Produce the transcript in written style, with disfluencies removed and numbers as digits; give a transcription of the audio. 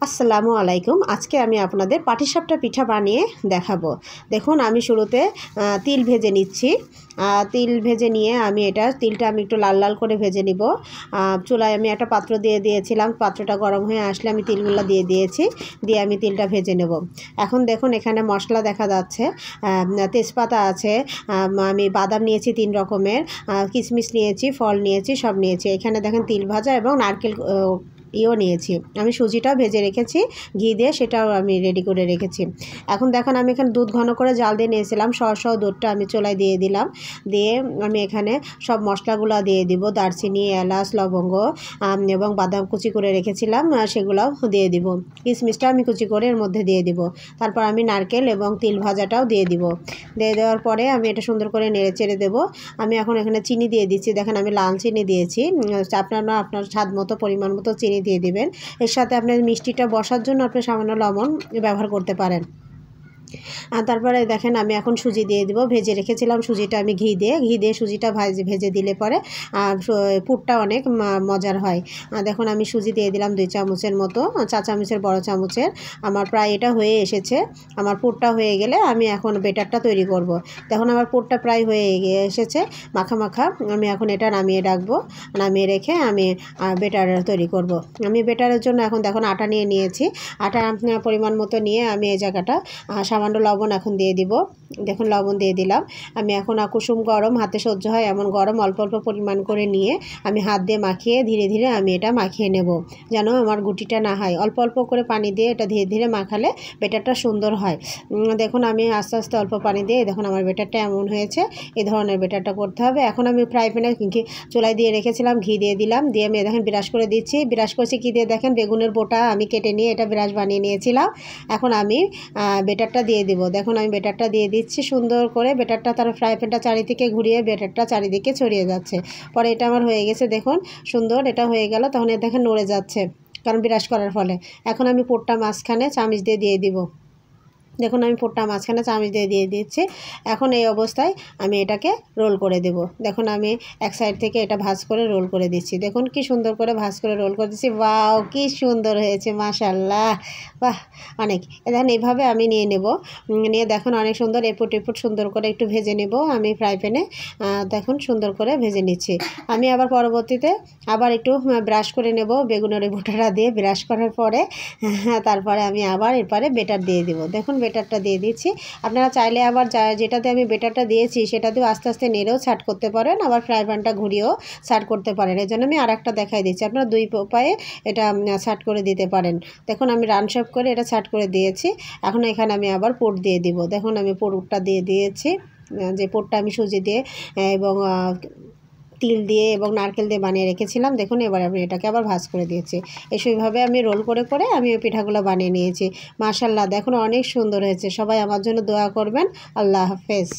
আসসালামু আলাইকুম। আজকে আমি আপনাদের পাটিসাপটা পিঠা বানিয়ে দেখাবো। দেখুন আমি শুরুতে তিল ভেজে নিচ্ছি। তিল ভেজে নিয়ে আমি তিলটা আমি একটু লাল লাল করে ভেজে নিব। চুলায় আমি একটা পাত্র দিয়ে দিয়েছিলাম, পাত্রটা গরম হয়ে আসলে আমি তিলগুলো দিয়ে দিয়েছি, দিয়ে আমি তিলটা ভেজে নেব। এখন দেখুন এখানে মশলা দেখা যাচ্ছে, তেজপাতা আছে, আমি বাদাম নিয়েছি 3 রকমের, কিশমিশ নিয়েছি, ফল নিয়েছি, সব নিয়েছি। এখানে দেখেন তিল ভাজা এবং নারকেল নিয়েছি। আমি সুজিটাও ভেজে রেখেছি ঘি দিয়ে, সেটাও আমি রেডি করে রেখেছি। এখন দেখুন আমি এখানে দুধ ঘন করে জাল দিয়ে নিয়েছিলাম, সহ দুধটা আমি চুলায় দিয়ে দিলাম। দিয়ে আমি এখানে সব মশলাগুলো দিয়ে দিব, দারচিনি, এলাচ, লবঙ্গ এবং বাদাম কুচি করে রেখেছিলাম, সেগুলোও দিয়ে দিব। কিশমিশটা আমি কুচি করে এর মধ্যে দিয়ে দিব। তারপর আমি নারকেল এবং তিল ভাজাটাও দিয়ে দিব। দিয়ে দেওয়ার পরে আমি এটা সুন্দর করে নেড়ে চেড়ে দেবো। আমি এখন এখানে চিনি দিয়ে দিচ্ছি। দেখেন আমি লাল চিনি দিয়েছি, আপনার স্বাদ মতো পরিমাণ মতো চিনি দিয়ে দিবেন। এর সাথে আপনার মিষ্টিটা বসার জন্য আপনি সামান্য লবণ ব্যবহার করতে পারেন। তারপরে দেখেন আমি এখন সুজি দিয়ে দিব। ভেজে রেখেছিলাম সুজিটা, আমি ঘি দিয়ে সুজিটা ভেজে দিলে পরে পুরটা অনেক মজার হয়। দেখুন আমি সুজি দিয়ে দিলাম 2 চামচের মতো, 4 চামচের বড় চামচের। আমার প্রায় এটা হয়ে এসেছে। আমার পুরটা হয়ে গেলে আমি এখন বেটারটা তৈরি করব। দেখুন আমার পুরটা প্রায় হয়ে এসেছে, মাখা মাখা। আমি এখন এটা নামিয়ে রাখবো। নামিয়ে রেখে আমি বেটার তৈরি করব। আমি বেটারের জন্য এখন দেখুন আটা নিয়েছি। আটা পরিমাণ মতো নিয়ে আমি এই জায়গাটা সামান্য লবণ এখন দিয়ে দিব। দেখুন লবণ দিয়ে দিলাম। আমি এখন কুসুম গরম, হাতে সহ্য হয় এমন গরম অল্প অল্প পরিমাণ করে নিয়ে আমি হাত দিয়ে মাখিয়ে ধীরে ধীরে আমি এটা মাখিয়ে নেব, যেন আমার গুটিটা না হয়। অল্প অল্প করে পানি দিয়ে এটা ধীরে ধীরে মাখালে বেটারটা সুন্দর হয়। দেখুন আমি আস্তে আস্তে অল্প পানি দিয়ে, দেখুন আমার বেটারটা এমন হয়েছে। এই ধরনের বেটারটা করতে হবে। এখন আমি ফ্রাই প্যানে চুলায় দিয়ে রেখেছিলাম, ঘি দিয়ে দিলাম। দিয়ে আমি দেখেন ব্রাশ করে দিচ্ছি। ব্রাশ করছি কী দিয়ে, দেখেন বেগুনের বোটা আমি কেটে নিয়ে এটা ব্রাশ বানিয়ে নিয়েছিলাম। এখন আমি বেটারটা দিয়ে দিব। দেখুন আমি বেটারটা দিয়ে দিচ্ছি সুন্দর করে। বেটারটা তার ফ্রাই প্যানটা চারিদিকে ঘুরিয়ে বেটারটা চারিদিকে ছড়িয়ে যাচ্ছে। পরে এটা আমার হয়ে গেছে, দেখুন সুন্দর এটা হয়ে গেল। তখন দেখেন নড়ে যাচ্ছে, কারণ ব্রাশ করার ফলে। এখন আমি পুরটা মাঝখানে চামচ দিয়ে দিব। দেখুন আমি পুরটা মাঝখানে চামচ দিয়ে দিচ্ছি। এখন এই অবস্থায় আমি এটাকে রোল করে দেব। দেখুন আমি এক সাইড থেকে এটা ভাঁজ করে রোল করে দিচ্ছি। দেখুন কি সুন্দর করে ভাঁজ করে রোল করে দিচ্ছি। ওয়াও কি সুন্দর হয়েছে, মাশাআল্লাহ, বাহ অনেক। দেখেন এইভাবে আমি নিয়ে নেব। নিয়ে দেখুন অনেক সুন্দর এপুট সুন্দর করে একটু ভেজে নেব আমি ফ্রাই প্যানে। দেখুন সুন্দর করে ভেজে নিচ্ছি। আমি আবার পরবর্তীতে আবার একটু ব্রাশ করে নেব বেগুনের বোটাটা দিয়ে। ব্রাশ করার পরে তারপরে আমি আবার এরপরে বেটার দিয়ে দিব। দেখুন বেটারটা দিয়ে দিচ্ছি। আপনারা চাইলে আবার যেটাতে আমি বেটারটা দিয়েছি সেটাতেও আস্তে আস্তে নেড়েও ছাট করতে পারেন, আবার ফ্রাই প্যানটা ঘুরিয়েও ছাট করতে পারেন। এই জন্য আমি আরেকটা দেখাই দিচ্ছি। আপনারা 2 উপায়ে এটা ছাট করে দিতে পারেন। দেখুন আমি রাউন্ড শেপ করে এটা ছাট করে দিয়েছি। এখন এখানে আমি আবার পুর দিয়ে দিব। দেখুন আমি পুরটা দিয়ে দিয়েছি, যে পুরটা আমি সুজি দিয়ে এবং তিল দিয়ে এবং নারকেল দিয়ে বানিয়ে রেখেছিলাম। দেখুন এবার আমি এটাকে আবার ভাঁজ করে দিয়েছি। এইভাবে আমি রোল করে আমি ওই পিঠাগুলো বানিয়ে নিয়েছি। মাশাআল্লাহ দেখুন অনেক সুন্দর হয়েছে। সবাই আমার জন্য দোয়া করবেন। আল্লাহ হাফেজ।